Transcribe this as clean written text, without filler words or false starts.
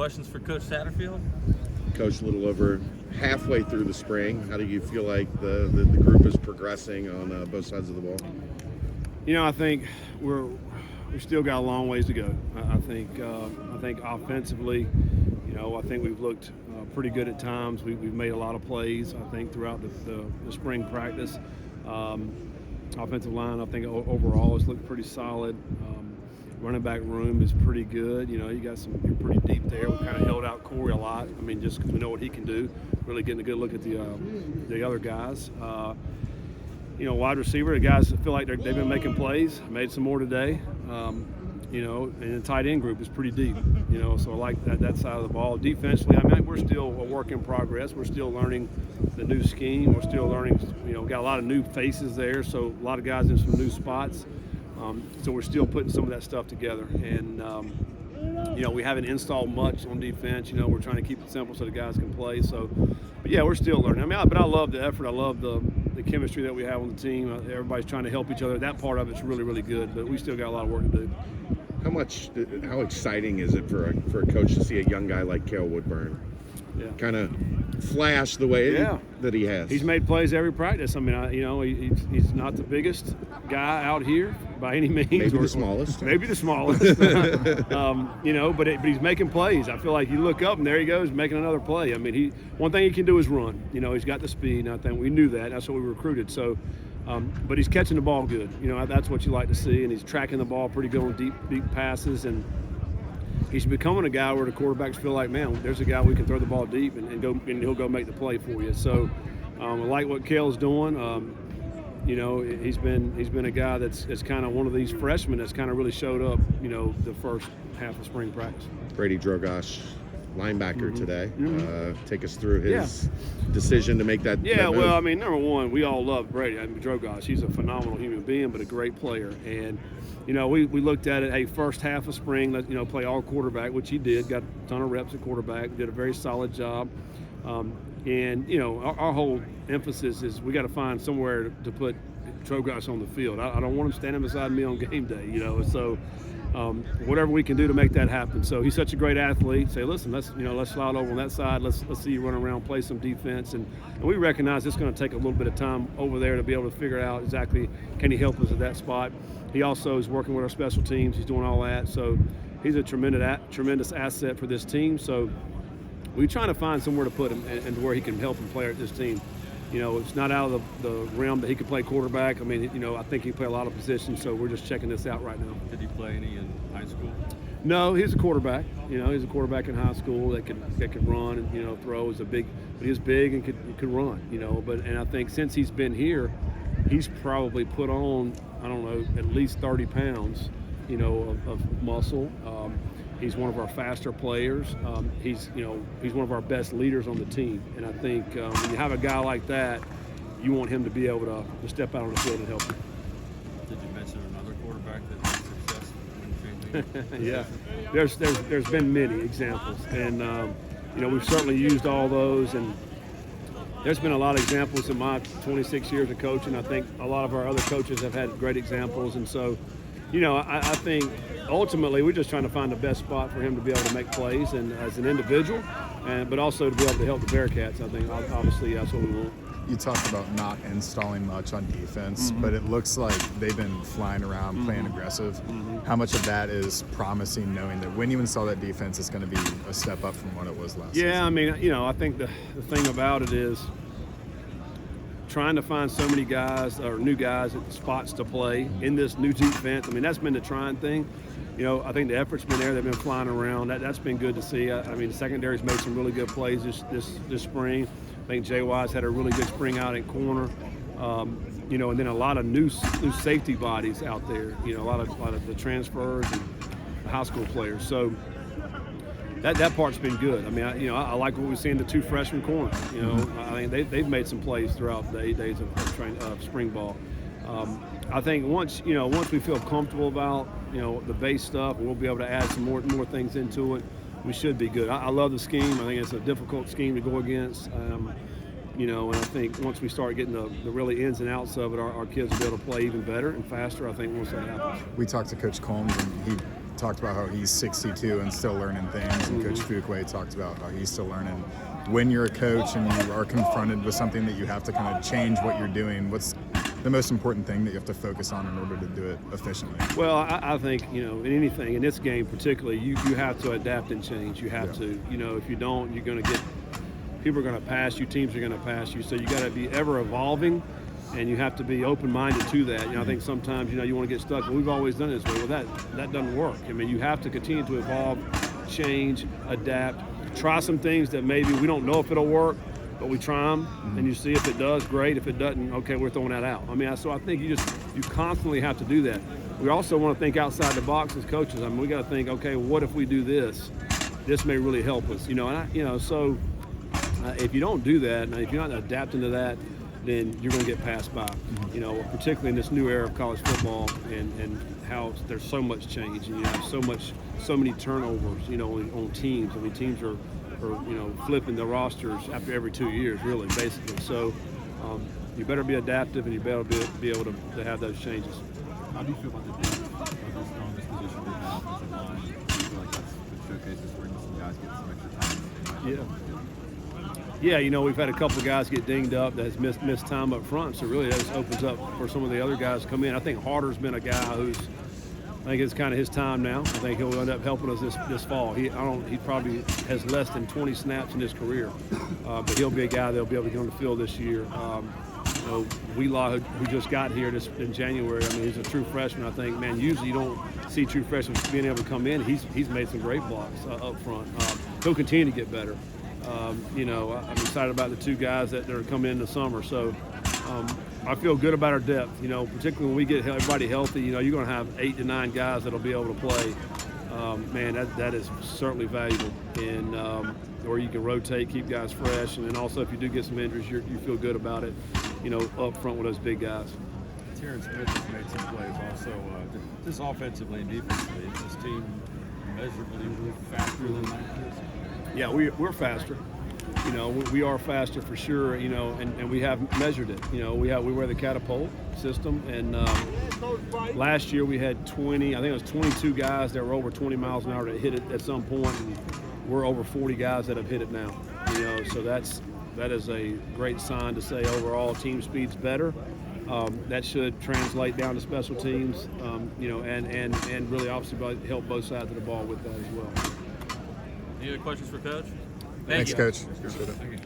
questions for Coach Satterfield. Coach, a little over halfway through the spring. How do you feel like the group is progressing on both sides of the ball? I think we still got a long ways to go. I think offensively, I think we've looked pretty good at times. We've made a lot of plays, I think, throughout the spring practice. Offensive line, I think overall has looked pretty solid. Running back room is pretty good. You're pretty deep there. We kind of held out Corey a lot. Just because we know what he can do. Really getting a good look at the other guys. Wide receiver, the guys that feel like they've been making plays. Made some more today. And the tight end group is pretty deep. So I like that side of the ball. Defensively, we're still a work in progress. We're still learning the new scheme. We're still learning. Got a lot of new faces there. So a lot of guys in some new spots. So we're still putting some of that stuff together. And we haven't installed much on defense. We're trying to keep it simple so the guys can play. So, but yeah, we're still learning. But I love the effort. I love the chemistry that we have on the team. Everybody's trying to help each other. That part of it's really, really good. But we still got a lot of work to do. How exciting is it for a coach to see a young guy like Cale Woodburn kind of flash the way that he has? He's made plays every practice. He's not the biggest guy out here by any means. Maybe the smallest. Maybe the smallest. But he's making plays. I feel like you look up and there he goes making another play. One thing he can do is run. He's got the speed, and I think we knew that. That's what we recruited. So. But he's catching the ball good. That's what you like to see, and he's tracking the ball pretty good on deep passes, and he's becoming a guy where the quarterbacks feel like, man, there's a guy we can throw the ball deep and he'll go make the play for you. So I like what Cale's doing. He's been a guy that's kind of one of these freshmen that's kind of really showed up. The first half of spring practice. Brady Drog, linebacker today. Take us through his decision to make that. That move. Number one, we all love Brady. Drogosh, he's a phenomenal human being, but a great player. And we looked at it. Hey, first half of spring, play all quarterback, which he did. Got a ton of reps at quarterback. Did a very solid job. Our whole emphasis is we got to find somewhere to put Drogosh on the field. I don't want him standing beside me on game day. So. Whatever we can do to make that happen. So he's such a great athlete. Say, listen, let's slide over on that side. Let's see you run around, play some defense, and we recognize it's going to take a little bit of time over there to be able to figure out exactly can he help us at that spot. He also is working with our special teams. He's doing all that. So he's a tremendous asset for this team. So we're trying to find somewhere to put him and where he can help and play at this team. It's not out of the realm that he could play quarterback. I think he can play a lot of positions, so we're just checking this out right now. Did he play any in high school? No, he's a quarterback. He's a quarterback in high school that could run and throw. But he was big and could run. And I think since he's been here, he's probably put on, at least 30 pounds, of muscle. He's one of our faster players. He's one of our best leaders on the team. And I think when you have a guy like that, you want him to be able to step out on the field and help you. Did you mention another quarterback that had success when Yeah, there's been many examples, and we've certainly used all those. And there's been a lot of examples in my 26 years of coaching. I think a lot of our other coaches have had great examples, and so. I think ultimately we're just trying to find the best spot for him to be able to make plays and as an individual, but also to be able to help the Bearcats. I think obviously that's what we want. You talked about not installing much on defense, but it looks like they've been flying around, playing aggressive. How much of that is promising, knowing that when you install that defense, it's going to be a step up from what it was last season? I think the thing about it is trying to find so many guys or new guys at the spots to play in this new defense. That's been the trying thing. I think the effort's been there. They've been flying around. That's been good to see. The secondary's made some really good plays this spring. I think J.Y.'s had a really good spring out at corner. And then a lot of new safety bodies out there. A lot of the transfers and the high school players. So that part's been good. I like what we see in the two freshman corners. They've made some plays throughout the 8 days of spring ball. I think once we feel comfortable about the base stuff, we'll be able to add some more things into it. We should be good. I love the scheme. I think it's a difficult scheme to go against. And I think once we start getting the really ins and outs of it, our kids will be able to play even better and faster. I think once that happens. We talked to Coach Combs, and he talked about how he's 62 and still learning things, and Coach Fuquay talked about how he's still learning. When you're a coach and you are confronted with something that you have to kind of change what you're doing, what's the most important thing that you have to focus on in order to do it efficiently? Well, I think, in anything, in this game particularly, you have to adapt and change. You have to. If you don't, you're going to get – people are going to pass you, teams are going to pass you. So you got to be ever evolving, and you have to be open-minded to that. I think sometimes, you want to get stuck. But we've always done it this way. Well, that doesn't work. I mean, you have to continue to evolve, change, adapt, try some things that maybe we don't know if it'll work, but we try them, and you see if it does, great. If it doesn't, okay, we're throwing that out. I mean, so I think you constantly have to do that. We also want to think outside the box as coaches. I mean, we got to think, okay, what if we do this? This may really help us, So if you don't do that, and if you're not adapting to that, then you're going to get passed by. Particularly in this new era of college football, and how there's so much change, and you have so many turnovers, on teams. I mean, teams are flipping the rosters after every 2 years, really, basically. So you better be adaptive, and you better be able to have those changes. How do you feel about the depth of the strongest position in the offensive line? Do you feel like that's the showcases where some guys get some extra time? Yeah, we've had a couple of guys get dinged up that has missed time up front, so really that just opens up for some of the other guys to come in. I think Harder's been a guy I think it's kind of his time now. I think he'll end up helping us this fall. He probably has less than 20 snaps in his career, but he'll be a guy that'll be able to get on the field this year. Wheelaw, who just got here in January, I mean, he's a true freshman. I think, man, usually you don't see true freshmen being able to come in. He's made some great blocks up front. He'll continue to get better. I'm excited about the two guys that are coming in the summer. So I feel good about our depth, particularly when we get everybody healthy. You're going to have 8 to 9 guys that'll be able to play. Man, that is certainly valuable. And or you can rotate, keep guys fresh. And then also if you do get some injuries, you feel good about it, up front with those big guys. Terrence Smith has made some plays also, just offensively and defensively. Is this team measurably faster than last year? Yeah, we're faster. We are faster for sure. And we have measured it. We wear the catapult system, and last year we had 20. I think it was 22 guys that were over 20 miles an hour that hit it at some point, and we're over 40 guys that have hit it now. So that is a great sign to say overall team speed's better. That should translate down to special teams. And really obviously help both sides of the ball with that as well. Any other questions for Coach? Thanks, Coach. Thank you.